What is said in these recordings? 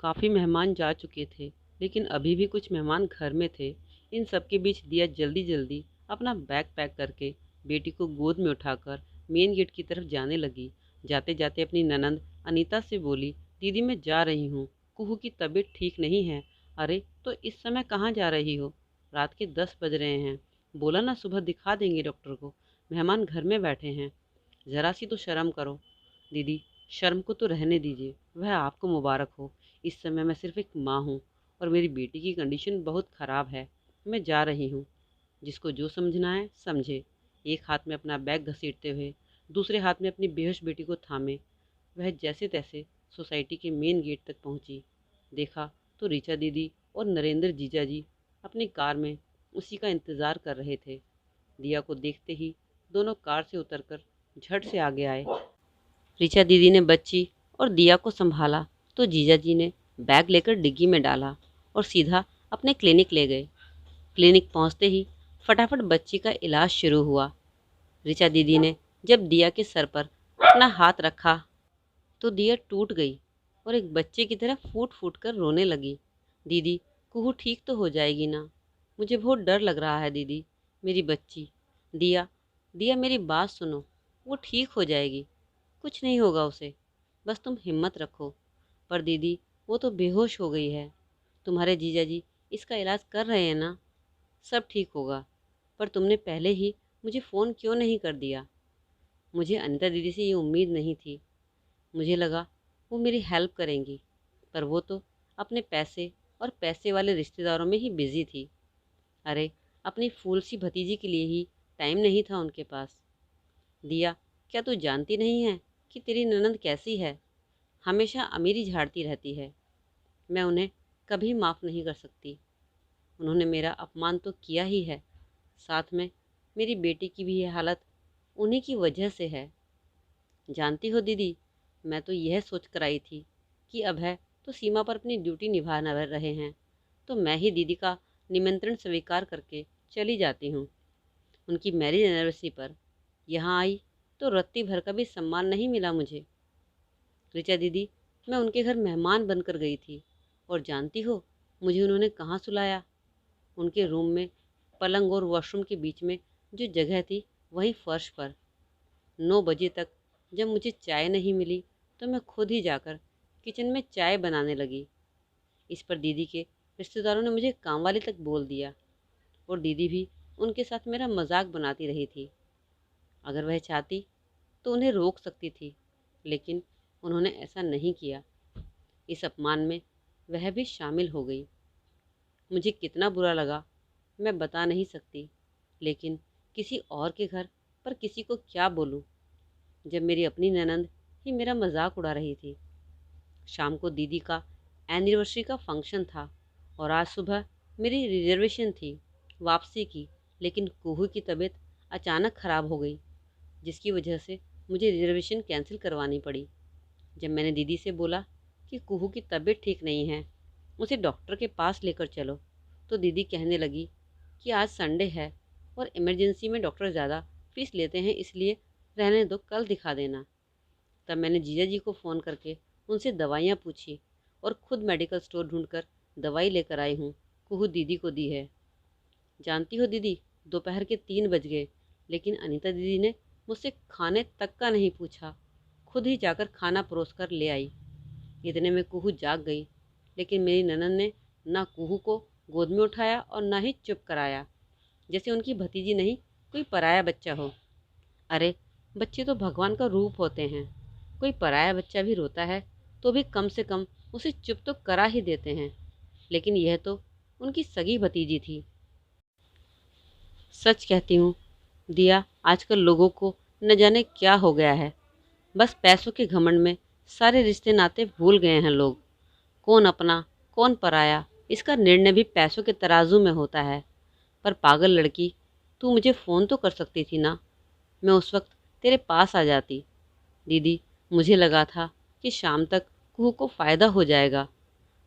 काफ़ी मेहमान जा चुके थे, लेकिन अभी भी कुछ मेहमान घर में थे। इन सब के बीच दिया जल्दी जल्दी अपना बैग पैक करके बेटी को गोद में उठाकर मेन गेट की तरफ जाने लगी। जाते जाते अपनी ननंद अनीता से बोली, दीदी मैं जा रही हूँ, कुहू की तबीयत ठीक नहीं है। अरे तो इस समय कहाँ जा रही हो? रात के 10 बज रहे हैं। बोला ना सुबह दिखा देंगे डॉक्टर को, मेहमान घर में बैठे हैं। ज़रा सी तो शर्म करो। दीदी शर्म को तो रहने दीजिए, वह आपको मुबारक हो। इस समय मैं सिर्फ एक माँ हूँ और मेरी बेटी की कंडीशन बहुत ख़राब है। मैं जा रही हूँ, जिसको जो समझना है समझे। एक हाथ में अपना बैग घसीटते हुए दूसरे हाथ में अपनी बेहोश बेटी को थामे वह जैसे तैसे सोसाइटी के मेन गेट तक पहुंची। देखा तो ऋचा दीदी और नरेंद्र जीजा जी अपनी कार में उसी का इंतज़ार कर रहे थे। दिया को देखते ही दोनों कार से उतरकर झट से आगे आए। ऋचा दीदी ने बच्ची और दिया को संभाला तो जीजा जी ने बैग लेकर डिग्गी में डाला और सीधा अपने क्लिनिक ले गए। क्लिनिक पहुंचते ही फटाफट बच्ची का इलाज शुरू हुआ। ऋचा दीदी ने जब दिया के सर पर अपना हाथ रखा तो दिया टूट गई और एक बच्चे की तरह फूट फूट कर रोने लगी। दीदी कुहू ठीक तो हो जाएगी ना? मुझे बहुत डर लग रहा है दीदी, मेरी बच्ची। दिया दिया मेरी बात सुनो, वो ठीक हो जाएगी, कुछ नहीं होगा उसे, बस तुम हिम्मत रखो। पर दीदी वो तो बेहोश हो गई है। तुम्हारे जीजा जी इसका इलाज कर रहे हैं ना? सब ठीक होगा। पर तुमने पहले ही मुझे फ़ोन क्यों नहीं कर दिया? मुझे अनिता दीदी से ये उम्मीद नहीं थी। मुझे लगा वो मेरी हेल्प करेंगी, पर वो तो अपने पैसे और पैसे वाले रिश्तेदारों में ही बिज़ी थी। अरे अपनी फूल सी भतीजी के लिए ही टाइम नहीं था उनके पास। दिया क्या तू जानती नहीं है कि तेरी ननंद कैसी है? हमेशा अमीरी झाड़ती रहती है। मैं उन्हें कभी माफ़ नहीं कर सकती। उन्होंने मेरा अपमान तो किया ही है, साथ में मेरी बेटी की भी ये हालत उन्हीं की वजह से है। जानती हो दीदी, मैं तो यह सोच कर आई थी कि अब है तो सीमा पर अपनी ड्यूटी निभा न रहे हैं, तो मैं ही दीदी का निमंत्रण स्वीकार करके चली जाती हूँ। उनकी मैरिज एनिवर्सरी पर यहाँ आई तो रत्ती भर का भी सम्मान नहीं मिला मुझे। ऋचा दीदी, मैं उनके घर मेहमान बनकर गई थी और जानती हो मुझे उन्होंने कहाँ सुलाया? उनके रूम में पलंग और वॉशरूम के बीच में जो जगह थी वहीं फर्श पर। 9 बजे तक जब मुझे चाय नहीं मिली तो मैं खुद ही जाकर किचन में चाय बनाने लगी। इस पर दीदी के रिश्तेदारों ने मुझे कामवाली तक बोल दिया और दीदी भी उनके साथ मेरा मजाक बनाती रही थी। अगर वह चाहती तो उन्हें रोक सकती थी, लेकिन उन्होंने ऐसा नहीं किया। इस अपमान में वह भी शामिल हो गई। मुझे कितना बुरा लगा मैं बता नहीं सकती, लेकिन किसी और के घर पर किसी को क्या बोलूं, जब मेरी अपनी ननंद ही मेरा मजाक उड़ा रही थी। शाम को दीदी का एनिवर्सरी का फंक्शन था और आज सुबह मेरी रिजर्वेशन थी वापसी की, लेकिन कुहू की तबीयत अचानक ख़राब हो गई, जिसकी वजह से मुझे रिजर्वेशन कैंसिल करवानी पड़ी। जब मैंने दीदी से बोला कि कुहू की तबीयत ठीक नहीं है, उसे डॉक्टर के पास लेकर चलो, तो दीदी कहने लगी कि आज संडे है और इमरजेंसी में डॉक्टर ज़्यादा फीस लेते हैं, इसलिए रहने दो, कल दिखा देना। तब मैंने जीजा जी को फ़ोन करके उनसे दवाइयाँ पूछी और खुद मेडिकल स्टोर ढूंढकर दवाई लेकर आई हूँ। कुहू दीदी को दी है। जानती हो दीदी, दोपहर के 3 बज गए, लेकिन अनीता दीदी ने मुझसे खाने तक का नहीं पूछा, खुद ही जाकर खाना परोस कर ले आई। इतने में कुहू जाग गई, लेकिन मेरी ननद ने ना कुहू को गोद में उठाया और ना ही चुप कराया, जैसे उनकी भतीजी नहीं कोई पराया बच्चा हो। अरे बच्चे तो भगवान का रूप होते हैं, कोई पराया बच्चा भी रोता है तो भी कम से कम उसे चुप तो करा ही देते हैं, लेकिन यह तो उनकी सगी भतीजी थी। सच कहती हूँ दिया, आजकल लोगों को न जाने क्या हो गया है, बस पैसों के घमंड में सारे रिश्ते नाते भूल गए हैं लोग। कौन अपना कौन पराया, इसका निर्णय भी पैसों के तराजू में होता है। पर पागल लड़की, तू मुझे फ़ोन तो कर सकती थी ना, मैं उस वक्त तेरे पास आ जाती। दीदी मुझे लगा था कि शाम तक कुहू को फ़ायदा हो जाएगा,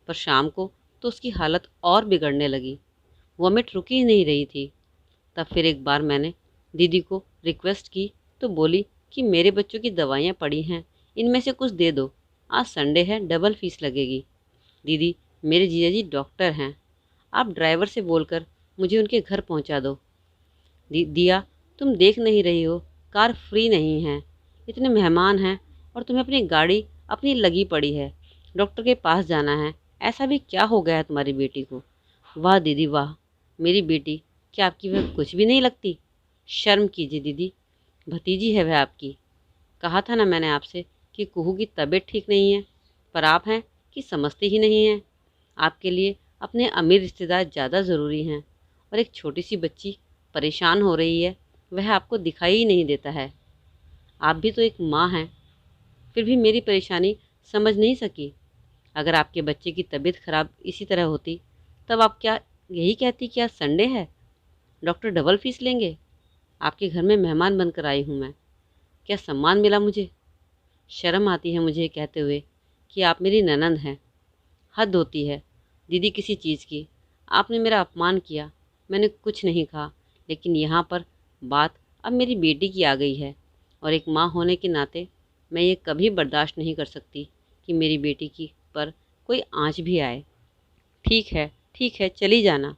पर शाम को तो उसकी हालत और बिगड़ने लगी। वॉमिट रुक ही नहीं रही थी। तब फिर एक बार मैंने दीदी को रिक्वेस्ट की तो बोली कि मेरे बच्चों की दवाइयाँ पड़ी हैं, इनमें से कुछ दे दो, आज संडे है, डबल फीस लगेगी। दीदी, मेरे जीजा जी डॉक्टर हैं, आप ड्राइवर से बोलकर मुझे उनके घर पहुंचा दो। दिया, तुम देख नहीं रही हो, कार फ्री नहीं है, इतने मेहमान हैं और तुम्हें अपनी गाड़ी अपनी लगी पड़ी है, डॉक्टर के पास जाना है, ऐसा भी क्या हो गया है तुम्हारी बेटी को? वाह दीदी वाह, मेरी बेटी, क्या आपकी वह कुछ भी नहीं लगती? शर्म कीजिए दीदी, भतीजी है वह आपकी। कहा था ना मैंने आपसे कि कुहू की तबीयत ठीक नहीं है, पर आप हैं कि समझते ही नहीं हैं। आपके लिए अपने अमीर रिश्तेदार ज़्यादा ज़रूरी हैं और एक छोटी सी बच्ची परेशान हो रही है, वह आपको दिखाई ही नहीं देता है। आप भी तो एक माँ हैं, फिर भी मेरी परेशानी समझ नहीं सकी। अगर आपके बच्चे की तबीयत खराब इसी तरह होती, तब आप क्या यही कहती कि आज संडे है, डॉक्टर डबल फीस लेंगे? आपके घर में मेहमान बनकर आई हूँ मैं, क्या सम्मान मिला मुझे? शर्म आती है मुझे कहते हुए कि आप मेरी ननंद हैं। हद होती है दीदी किसी चीज़ की। आपने मेरा अपमान किया, मैंने कुछ नहीं कहा, लेकिन यहाँ पर बात अब मेरी बेटी की आ गई है और एक माँ होने के नाते मैं ये कभी बर्दाश्त नहीं कर सकती कि मेरी बेटी की पर कोई आँच भी आए। ठीक है, चली जाना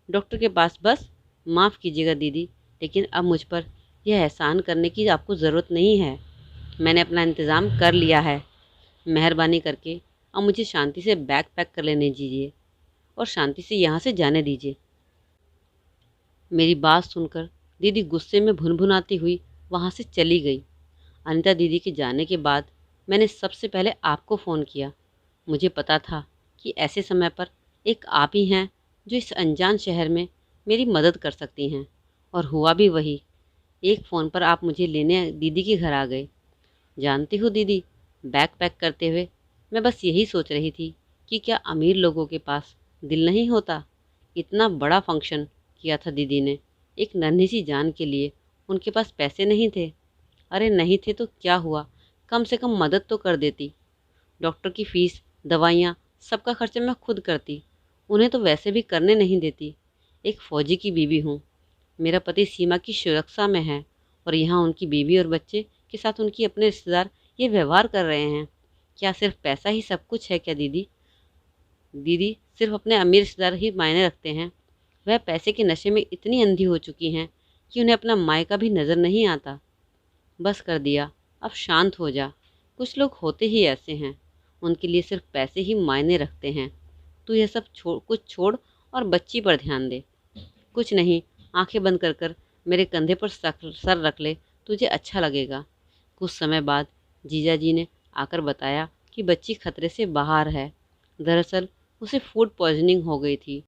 डॉक्टर के पास बस। माफ़ कीजिएगा दीदी, लेकिन अब मुझ पर यह एहसान करने की आपको ज़रूरत नहीं है। मैंने अपना इंतज़ाम कर लिया है। मेहरबानी करके अब मुझे शांति से बैग पैक कर लेने दीजिए और शांति से यहाँ से जाने दीजिए। मेरी बात सुनकर दीदी गुस्से में भुनभुनाती हुई वहाँ से चली गई। अनिता दीदी के जाने के बाद मैंने सबसे पहले आपको फ़ोन किया। मुझे पता था कि ऐसे समय पर एक आप ही हैं जो इस अनजान शहर में मेरी मदद कर सकती हैं, और हुआ भी वही। एक फ़ोन पर आप मुझे लेने दीदी के घर आ गए। जानती हो दीदी, बैग पैक करते हुए मैं बस यही सोच रही थी कि क्या अमीर लोगों के पास दिल नहीं होता। इतना बड़ा फंक्शन किया था दीदी ने एक नन्ही सी जान के लिए, उनके पास पैसे नहीं थे। अरे नहीं थे तो क्या हुआ, कम से कम मदद तो कर देती। डॉक्टर की फ़ीस, दवाइयाँ, सबका खर्चा मैं खुद करती, उन्हें तो वैसे भी करने नहीं देती। एक फ़ौजी की बीवी हूँ, मेरा पति सीमा की सुरक्षा में है और यहाँ उनकी बीवी और बच्चे के साथ उनकी अपने रिश्तेदार ये व्यवहार कर रहे हैं। क्या सिर्फ पैसा ही सब कुछ है क्या दीदी? दीदी, सिर्फ अपने अमीर रिश्तेदार ही मायने रखते हैं। वह पैसे के नशे में इतनी अंधी हो चुकी हैं कि उन्हें अपना मायका भी नज़र नहीं आता। बस कर दिया, अब शांत हो जा। कुछ लोग होते ही ऐसे हैं, उनके लिए सिर्फ पैसे ही मायने रखते हैं। तू यह सब कुछ छोड़ और बच्ची पर ध्यान दे। कुछ नहीं, आंखें बंद कर कर मेरे कंधे पर सर रख ले, तुझे अच्छा लगेगा। कुछ समय बाद जीजा जी ने आकर बताया कि बच्ची खतरे से बाहर है। दरअसल उसे फूड पॉइजनिंग हो गई थी,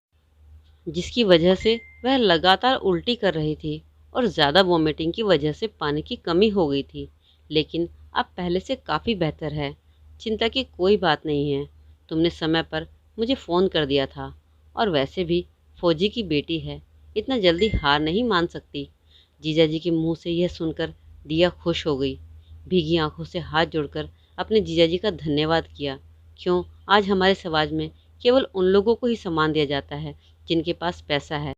जिसकी वजह से वह लगातार उल्टी कर रही थी और ज़्यादा वॉमिटिंग की वजह से पानी की कमी हो गई थी। लेकिन अब पहले से काफ़ी बेहतर है, चिंता की कोई बात नहीं है। तुमने समय पर मुझे फ़ोन कर दिया था, और वैसे भी फौजी की बेटी है, इतना जल्दी हार नहीं मान सकती। जीजा जी के मुँह से यह सुनकर दिया खुश हो गई, भीगी आंखों से हाथ जोड़कर अपने जीजा जी का धन्यवाद किया। क्यों, आज हमारे समाज में केवल उन लोगों को ही सम्मान दिया जाता है जिनके पास पैसा है।